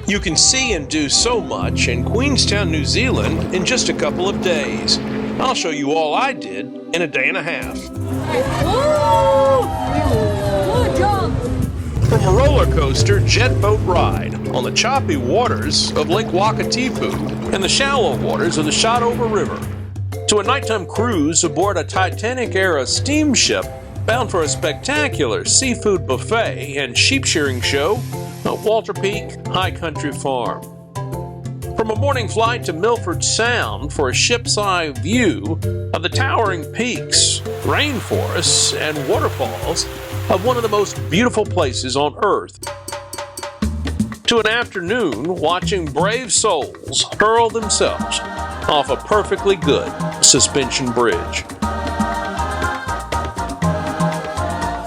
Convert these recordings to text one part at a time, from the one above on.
You can see and do so much in Queenstown, New Zealand in just a couple of days. I'll show you all I did in a day and a half. Good job! From a roller coaster Jetboat ride on the choppy waters of Lake Wakatipu and the shallow waters of the Shotover River, to a nighttime cruise aboard a Titanic-era steamship bound for a spectacular seafood buffet and sheep shearing show at Walter Peak High Country Farm. From a morning flight to Milford Sound for a ship's eye view of the towering peaks, rainforests, and waterfalls of one of the most beautiful places on Earth, to an afternoon watching brave souls hurl themselves off a perfectly good suspension bridge.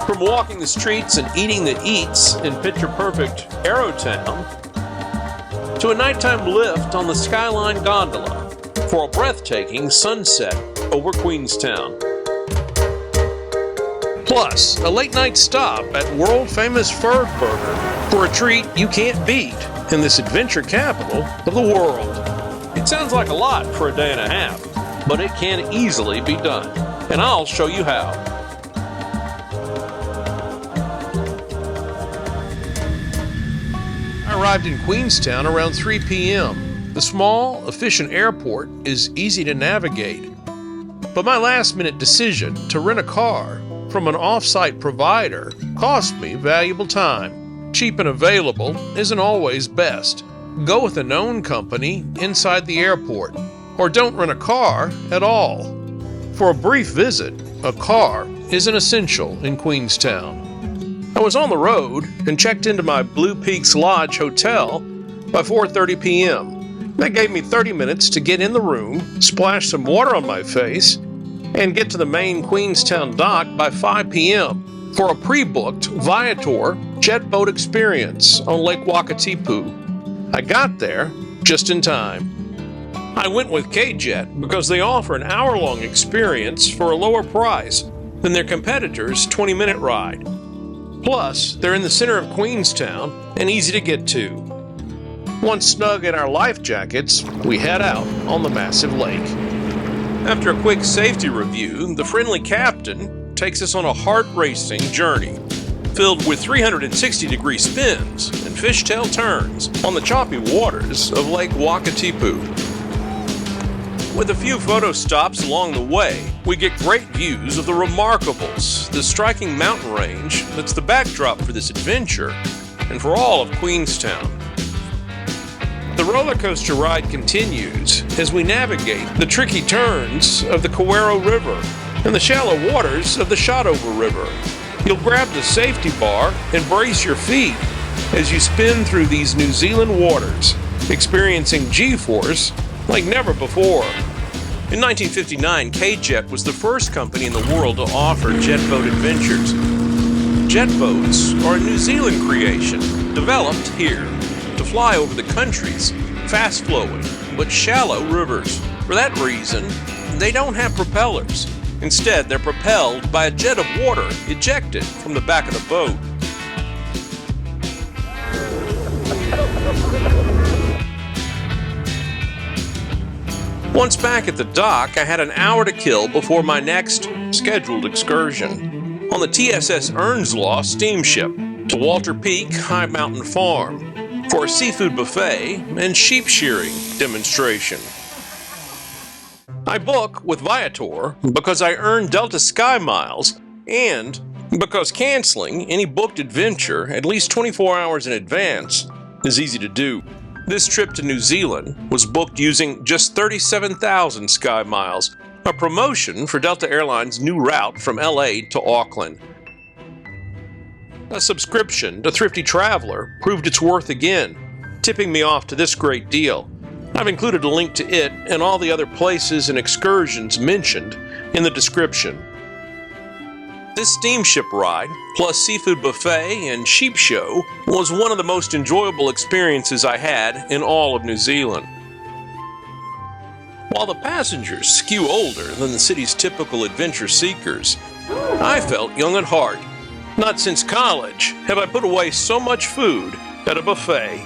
From walking the streets and eating the eats in picture-perfect Arrowtown, to a nighttime lift on the Skyline gondola for a breathtaking sunset over Queenstown. Plus, a late-night stop at world-famous Fergburger for a treat you can't beat in this adventure capital of the world. It sounds like a lot for a day and a half, but it can easily be done, and I'll show you how. I arrived in Queenstown around 3 p.m. The small, efficient airport is easy to navigate, but my last-minute decision to rent a car from an off-site provider cost me valuable time. Cheap and available isn't always best. Go with a known company inside the airport, or don't rent a car at all. For a brief visit, a car is an essential in Queenstown. I was on the road and checked into my Blue Peaks Lodge hotel by 4:30 p.m. That gave me 30 minutes to get in the room, splash some water on my face, and get to the main Queenstown dock by 5 p.m. for a pre-booked Viator Jetboat experience on Lake Wakatipu. I got there just in time. I went with K-Jet because they offer an hour-long experience for a lower price than their competitors' 20-minute ride. Plus, they're in the center of Queenstown and easy to get to. Once snug in our life jackets, we head out on the massive lake. After a quick safety review, the friendly captain takes us on a heart-racing journey, filled with 360-degree spins and fishtail turns on the choppy waters of Lake Wakatipu. With a few photo stops along the way, we get great views of the Remarkables, the striking mountain range that's the backdrop for this adventure and for all of Queenstown. The roller coaster ride continues as we navigate the tricky turns of the Shotover River and the shallow waters of the Shotover River. You'll grab the safety bar and brace your feet as you spin through these New Zealand waters, experiencing G-force like never before. In 1959, K-Jet was the first company in the world to offer jetboat adventures. Jetboats are a New Zealand creation, developed here to fly over the country's fast-flowing but shallow rivers. For that reason, they don't have propellers. Instead, they're propelled by a jet of water ejected from the back of the boat. Once back at the dock, I had an hour to kill before my next scheduled excursion on the TSS Earnslaw Steamship to Walter Peak High Mountain Farm for a seafood buffet and sheep shearing demonstration. I book with Viator because I earn Delta Sky miles and because canceling any booked adventure at least 24 hours in advance is easy to do. This trip to New Zealand was booked using just 37,000 Sky miles, a promotion for Delta Airlines' new route from LA to Auckland. A subscription to Thrifty Traveler proved its worth again, tipping me off to this great deal. I've included a link to it and all the other places and excursions mentioned in the description. This steamship ride, plus seafood buffet and sheep show, was one of the most enjoyable experiences I had in all of New Zealand. While the passengers skew older than the city's typical adventure seekers, I felt young at heart. Not since college have I put away so much food at a buffet.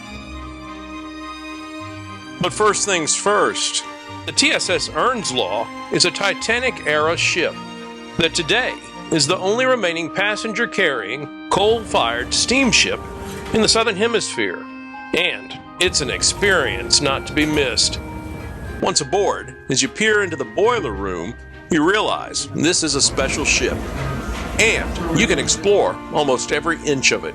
But first things first, the TSS Earnslaw is a Titanic-era ship that today is the only remaining passenger-carrying, coal-fired steamship in the Southern Hemisphere, and it's an experience not to be missed. Once aboard, as you peer into the boiler room, you realize this is a special ship, and you can explore almost every inch of it.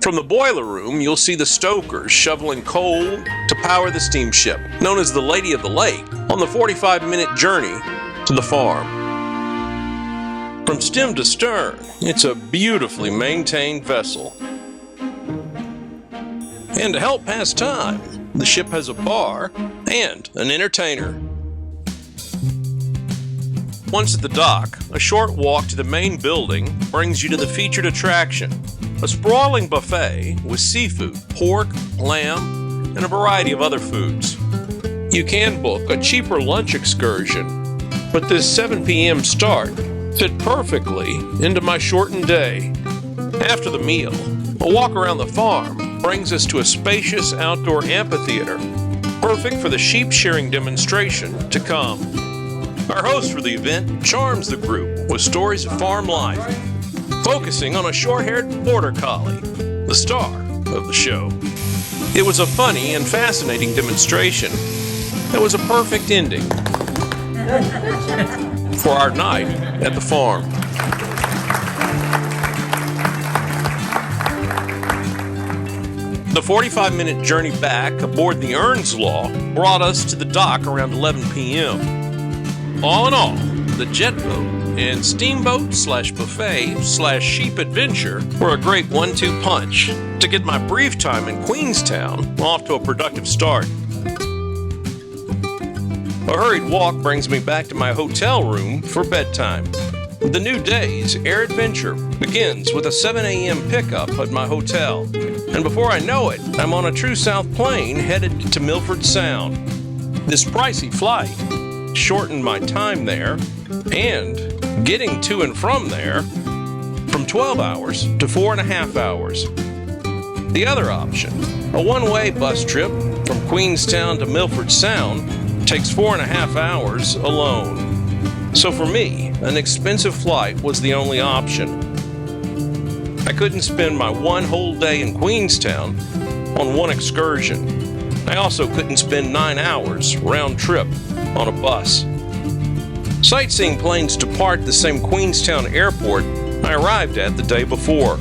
From the boiler room, you'll see the stokers shoveling coal to power the steamship, known as the Lady of the Lake, on the 45-minute journey to the farm. From stem to stern, it's a beautifully maintained vessel. And to help pass time, the ship has a bar and an entertainer. Once at the dock, a short walk to the main building brings you to the featured attraction, a sprawling buffet with seafood, pork, lamb, and a variety of other foods. You can book a cheaper lunch excursion, but this 7 p.m. start fit perfectly into my shortened day. After the meal, a walk around the farm brings us to a spacious outdoor amphitheater, perfect for the sheep shearing demonstration to come. Our host for the event charms the group with stories of farm life, focusing on a short-haired border collie, the star of the show. It was a funny and fascinating demonstration that was a perfect ending for our night at the farm. The 45-minute journey back aboard the Earnslaw brought us to the dock around 11 p.m. All in all, the Jetboat and steamboat/buffet/sheep adventure were a great 1-2 punch to get my brief time in Queenstown off to a productive start. A hurried walk brings me back to my hotel room for bedtime. The new day's air adventure begins with a 7 a.m. pickup at my hotel, and before I know it, I'm on a true south plane headed to Milford Sound. This pricey flight shortened my time there, and getting to and from there, from 12 hours to 4.5 hours. The other option, a one-way bus trip from Queenstown to Milford Sound, takes 4.5 hours alone. So for me, an expensive flight was the only option. I couldn't spend my one whole day in Queenstown on one excursion. I also couldn't spend 9 hours round trip on a bus. Sightseeing planes depart the same Queenstown airport I arrived at the day before.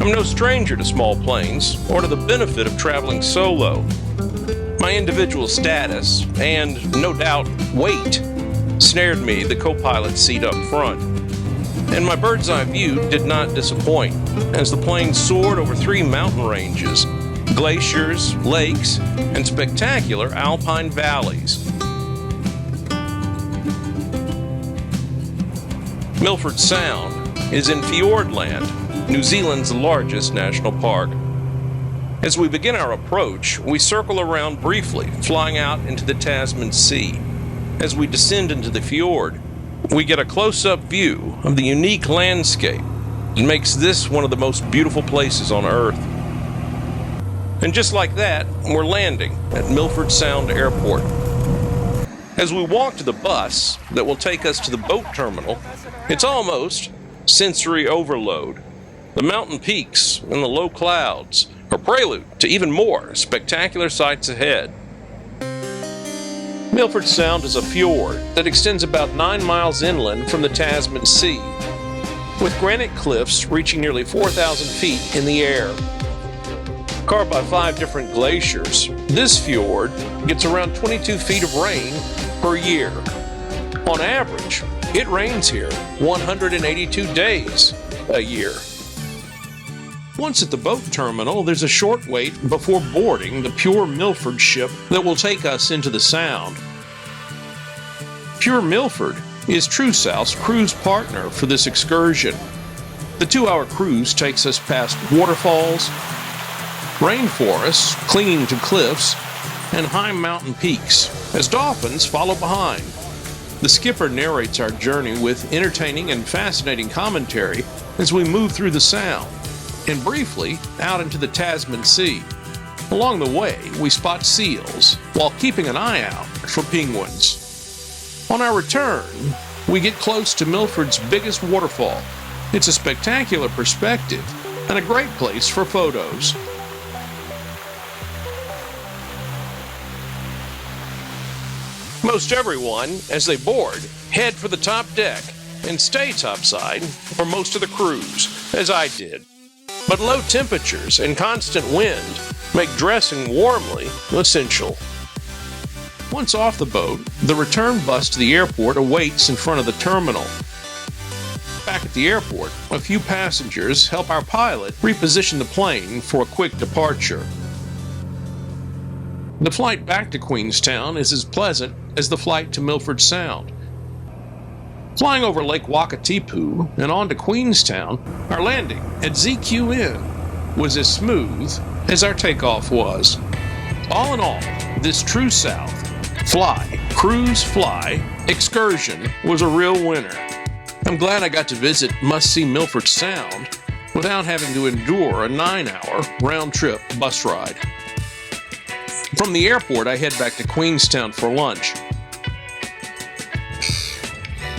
I'm no stranger to small planes or to the benefit of traveling solo. My individual status, and no doubt weight, snared me the co-pilot seat up front. And my bird's eye view did not disappoint, as the plane soared over 3 mountain ranges, glaciers, lakes, and spectacular alpine valleys. Milford Sound is in Fiordland, New Zealand's largest national park. As we begin our approach, we circle around briefly, flying out into the Tasman Sea. As we descend into the fjord, we get a close-up view of the unique landscape that makes this one of the most beautiful places on Earth. And just like that, we're landing at Milford Sound Airport. As we walk to the bus that will take us to the boat terminal, it's almost sensory overload. The mountain peaks and the low clouds are prelude to even more spectacular sights ahead. Milford Sound is a fjord that extends about 9 miles inland from the Tasman Sea, with granite cliffs reaching nearly 4,000 feet in the air. Carved by 5 different glaciers, this fjord gets around 22 feet of rain per year. On average, it rains here 182 days a year. Once at the boat terminal, there's a short wait before boarding the Pure Milford ship that will take us into the Sound. Pure Milford is True South's cruise partner for this excursion. The 2-hour cruise takes us past waterfalls, rainforests clinging to cliffs, and high mountain peaks, as dolphins follow behind. The skipper narrates our journey with entertaining and fascinating commentary as we move through the Sound, and briefly out into the Tasman Sea. Along the way, we spot seals while keeping an eye out for penguins. On our return, we get close to Milford's biggest waterfall. It's a spectacular perspective and a great place for photos. Most everyone, as they board, head for the top deck and stay topside for most of the cruise, as I did. But low temperatures and constant wind make dressing warmly essential. Once off the boat, the return bus to the airport awaits in front of the terminal. Back at the airport, a few passengers help our pilot reposition the plane for a quick departure. The flight back to Queenstown is as pleasant as the flight to Milford Sound. Flying over Lake Wakatipu and on to Queenstown, our landing at ZQN was as smooth as our takeoff was. All in all, this true south, fly, cruise, fly, excursion was a real winner. I'm glad I got to visit must-see Milford Sound without having to endure a 9-hour round-trip bus ride. From the airport, I head back to Queenstown for lunch.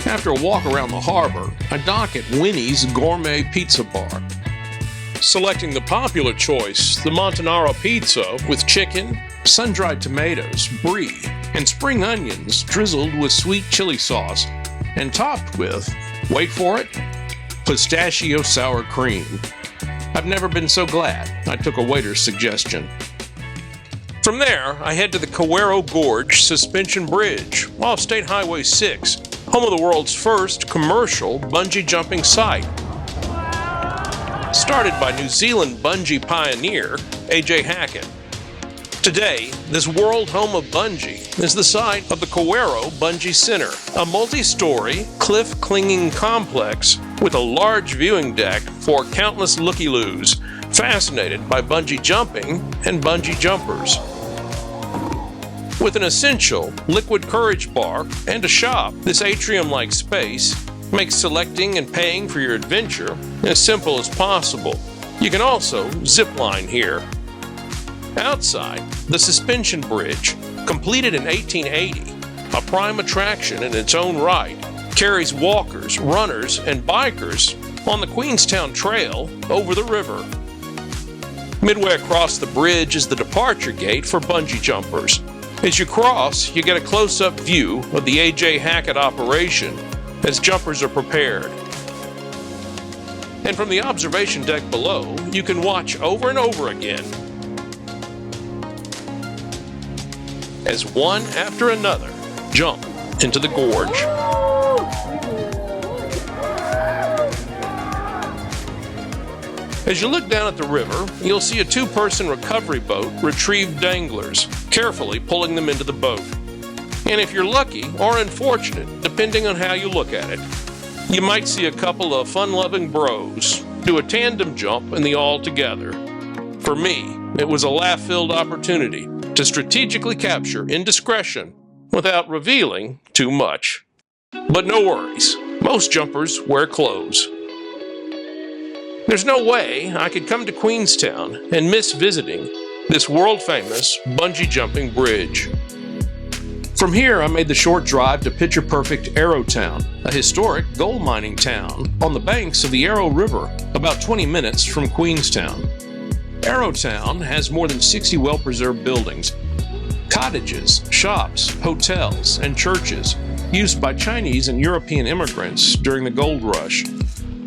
After a walk around the harbor, I dock at Winnie's Gourmet Pizza Bar. Selecting the popular choice, the Montanaro pizza with chicken, sun-dried tomatoes, brie, and spring onions drizzled with sweet chili sauce and topped with, wait for it, pistachio sour cream. I've never been so glad I took a waiter's suggestion. From there, I head to the Cowero Gorge Suspension Bridge off State Highway 6, home of the world's first commercial bungee jumping site. Started by New Zealand bungee pioneer A.J. Hackett. Today, this world home of bungee is the site of the Cowero Bungee Center, a multi-story, cliff-clinging complex with a large viewing deck for countless looky-loos, fascinated by bungee jumping and bungee jumpers. With an essential liquid courage bar and a shop, this atrium-like space makes selecting and paying for your adventure as simple as possible. You can also zip line here. Outside, the suspension bridge, completed in 1880, a prime attraction in its own right, carries walkers, runners, and bikers on the Queenstown Trail over the river. Midway across the bridge is the departure gate for bungee jumpers. As you cross, you get a close-up view of the A.J. Hackett operation as jumpers are prepared. And from the observation deck below, you can watch over and over again as one after another jump into the gorge. As you look down at the river, you'll see a 2-person recovery boat retrieve danglers, carefully pulling them into the boat. And if you're lucky or unfortunate, depending on how you look at it, you might see a couple of fun-loving bros do a tandem jump in the all together. For me, it was a laugh-filled opportunity to strategically capture indiscretion without revealing too much. But no worries, most jumpers wear clothes. There's no way I could come to Queenstown and miss visiting this world-famous bungee jumping bridge. From here, I made the short drive to picture-perfect Arrowtown, a historic gold mining town on the banks of the Arrow River, about 20 minutes from Queenstown. Arrowtown has more than 60 well-preserved buildings, cottages, shops, hotels, and churches used by Chinese and European immigrants during the gold rush.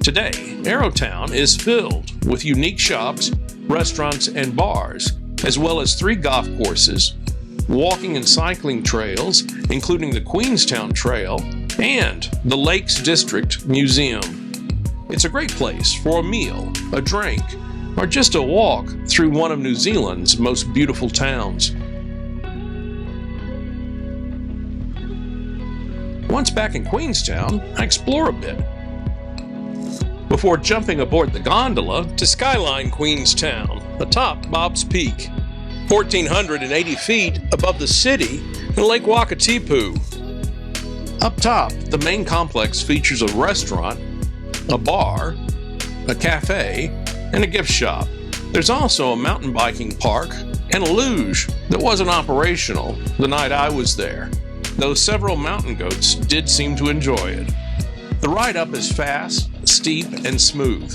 Today, Arrowtown is filled with unique shops, restaurants, and bars, as well as 3 golf courses, walking and cycling trails, including the Queenstown Trail, and the Lakes District Museum. It's a great place for a meal, a drink, or just a walk through one of New Zealand's most beautiful towns. Once back in Queenstown, I explore a bit, before jumping aboard the gondola to Skyline Queenstown, atop Bob's Peak, 1,480 feet above the city in Lake Wakatipu. Up top, the main complex features a restaurant, a bar, a cafe, and a gift shop. There's also a mountain biking park, and a luge that wasn't operational the night I was there, though several mountain goats did seem to enjoy it. The ride up is fast, steep, and smooth.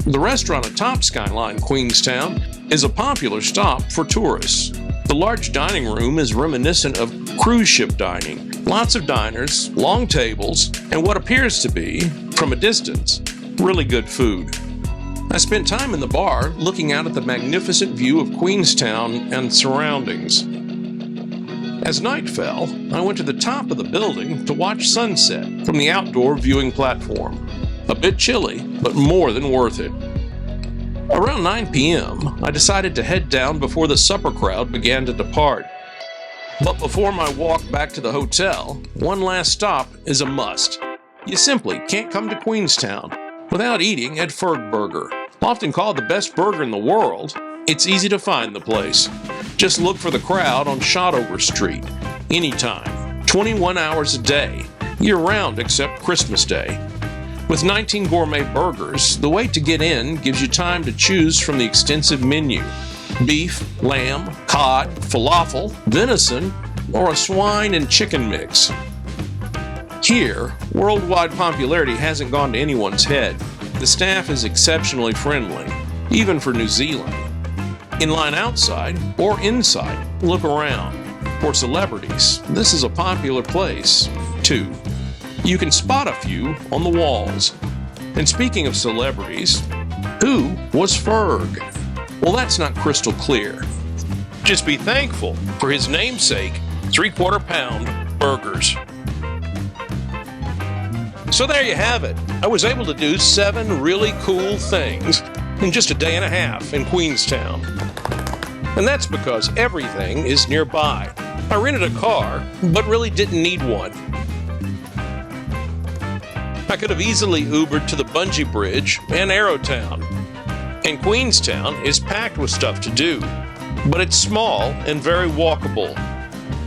The restaurant atop Skyline, Queenstown, is a popular stop for tourists. The large dining room is reminiscent of cruise ship dining. Lots of diners, long tables, and what appears to be, from a distance, really good food. I spent time in the bar looking out at the magnificent view of Queenstown and surroundings. As night fell, I went to the top of the building to watch sunset from the outdoor viewing platform. A bit chilly, but more than worth it. Around 9 p.m., I decided to head down before the supper crowd began to depart. But before my walk back to the hotel, one last stop is a must. You simply can't come to Queenstown without eating at Fergburger. Often called the best burger in the world, it's easy to find the place. Just look for the crowd on Shotover Street, anytime, 21 hours a day, year-round except Christmas Day. With 19 gourmet burgers, the wait to get in gives you time to choose from the extensive menu. Beef, lamb, cod, falafel, venison, or a swine and chicken mix. Here, worldwide popularity hasn't gone to anyone's head. The staff is exceptionally friendly, even for New Zealand. In line outside or inside, look around. For celebrities, this is a popular place, too. You can spot a few on the walls. And speaking of celebrities, who was Ferg? Well, that's not crystal clear. Just be thankful for his namesake, 3/4 pound burgers. So there you have it. I was able to do 7 really cool things in just a day and a half in Queenstown. And that's because everything is nearby. I rented a car, but really didn't need one. I could have easily Ubered to the Bungee bridge and Arrowtown. And Queenstown is packed with stuff to do, but it's small and very walkable.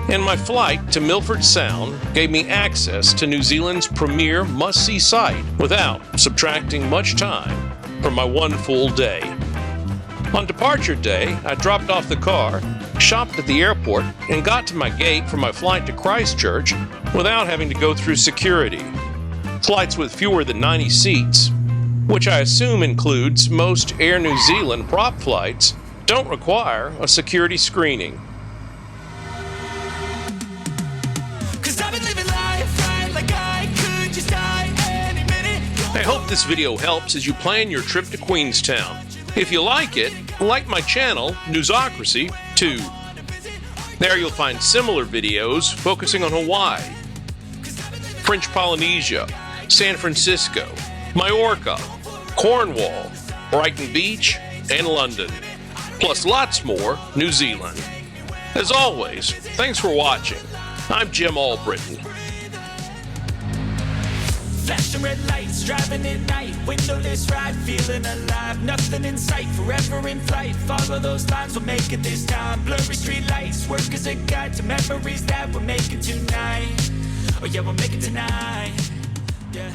And my flight to Milford Sound gave me access to New Zealand's premier must-see site without subtracting much time from my one full day. On departure day, I dropped off the car, shopped at the airport, and got to my gate for my flight to Christchurch without having to go through security. Flights with fewer than 90 seats, which I assume includes most Air New Zealand prop flights, don't require a security screening. I hope this video helps as you plan your trip to Queenstown. If you like it, like my channel, Newsocracy, too. There you'll find similar videos focusing on Hawaii, French Polynesia, San Francisco, Majorca, Cornwall, Brighton Beach, and London. Plus lots more New Zealand. As always, thanks for watching. I'm Jim Albritton. Flashing red lights, driving at night, windowless ride, feeling alive, nothing in sight, forever in flight, follow those lines, we'll make it this time, blurry street lights, work as a guide to memories that we're making tonight, oh yeah, we'll make it tonight, yeah.